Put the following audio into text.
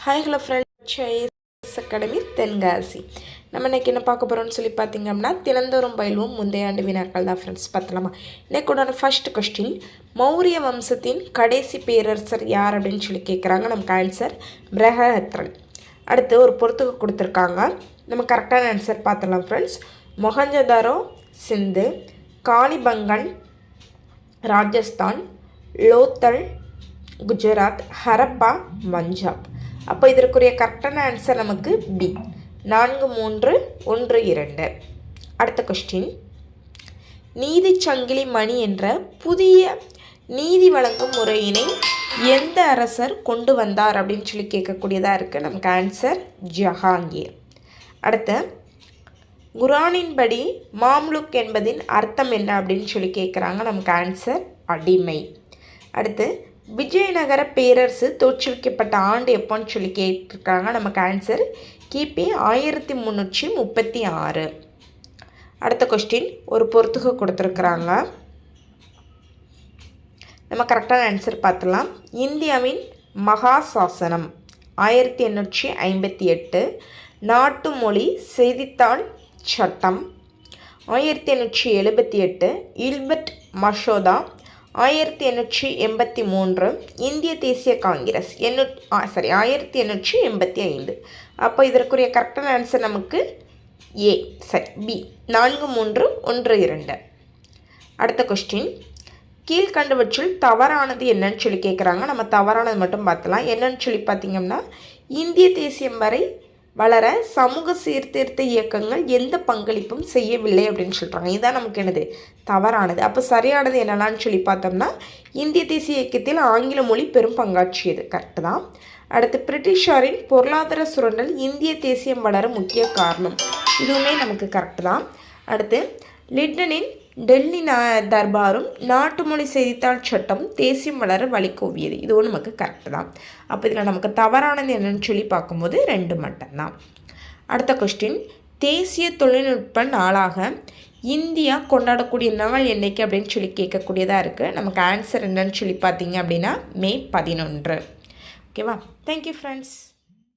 Hi hello friends, IAS academy Tenkasi. நம்ம இன்றைக்கி என்ன பார்க்க போகிறோம்னு சொல்லி பார்த்திங்கன்னா, தினந்தோறும் பயில்வோம் முந்தைய ஆண்டு வினாக்கள் தான் ஃப்ரெண்ட்ஸ். பார்த்தலாமா? இன்றைக்கூடான ஃபர்ஸ்ட் கொஸ்டின், மௌரிய வம்சத்தின் கடைசி பேரரசர் யார் அப்படின்னு சொல்லி கேட்குறாங்க. நமக்கு ஆன்சர் பிரஹத்ரன். அடுத்து ஒரு பொறுத்துக்கு கொடுத்துருக்காங்க. நம்ம கரெக்டான ஆன்சர் பார்த்துலாம் ஃப்ரெண்ட்ஸ். மொஹஞ்சதாரோ சிந்து, காலிபங்கன் ராஜஸ்தான், லோத்தல் குஜராத், ஹரப்பா பஞ்சாப். அப்போ இதற்குரிய கரெக்டான ஆன்சர் நமக்கு பி, 4, 3, 1, 2. அடுத்த கொஸ்டின், நீதி சங்கிலி மணி என்ற புதிய நீதி வழங்கும் முறையினை எந்த அரசர் கொண்டு வந்தார் அப்படின்னு சொல்லி கேட்கக்கூடியதாக இருக்குது. நமக்கு ஆன்சர் ஜஹாங்கீர். அடுத்து, குரானின்படி மாம்லுக் என்பதின் அர்த்தம் என்ன அப்படின்னு சொல்லி கேட்குறாங்க. நமக்கு ஆன்சர் அடிமை. அடுத்து, விஜயநகர பேரரசு தோற்றுவிக்கப்பட்ட ஆண்டு எப்போன்னு சொல்லி கேட்டிருக்காங்க. நமக்கு ஆன்சர் கிபி 1336. அடுத்த கொஸ்டின் ஒரு பொறுத்துக்கு கொடுத்துருக்குறாங்க. நம்ம கரெக்டான ஆன்சர் பார்த்துலாம். இந்தியாவின் மகா சாசனம் 1858, நாட்டு மொழி செய்தித்தாள் சட்டம் 1878, இல்பர்ட் மசோதா 1883, இந்திய தேசிய காங்கிரஸ் 1885. அப்போ இதற்குரிய கரெக்டான ஆன்சர் நமக்கு ஏ, பி, 4, 3, 1, 2. அடுத்த கொஸ்டின், கீழ்கண்டவற்றில் தவறானது என்னன்னு சொல்லி கேட்குறாங்க. நம்ம தவறானது மட்டும் பார்த்தலாம். என்னன்னு சொல்லி பார்த்திங்கன்னா, இந்திய தேசியம் வரை வளர சமூக சீர்திருத்த இயக்கங்கள் எந்த பங்களிப்பும் செய்யவில்லை அப்படின்னு சொல்கிறாங்க. இதுதான் நமக்கு என்னது தவறானது. அப்போ சரியானது என்னென்னு சொல்லி பார்த்தோம்னா, இந்திய தேசிய இயக்கத்தில் ஆங்கில மொழி பெரும் பங்காற்றியது. கரெக்டு தான். அடுத்து, பிரிட்டிஷாரின் பொருளாதார சுரண்டல் இந்திய தேசியம் வளர முக்கிய காரணம். இதுவுமே நமக்கு கரெக்டு தான். அடுத்து, லிட்டனின் டெல்லி தர்பாரும் நாட்டு மொழி செய்தித்தாள் சட்டம் தேசியம் வளர வழிகோவியது. இதுவும் நமக்கு கரெக்டு தான். அப்போ இதில் நமக்கு தவறானது என்னன்னு சொல்லி பார்க்கும்போது 2 மட்டும்தான். அடுத்த கொஸ்டின், தேசிய தொழில்நுட்ப நாளாக இந்தியா கொண்டாடக்கூடிய நாள் என்னைக்கு அப்படின்னு சொல்லி கேட்கக்கூடியதாக இருக்குது. நமக்கு ஆன்சர் என்னன்னு சொல்லி பார்த்தீங்க அப்படின்னா மே 11. ஓகேவா? Thank you friends.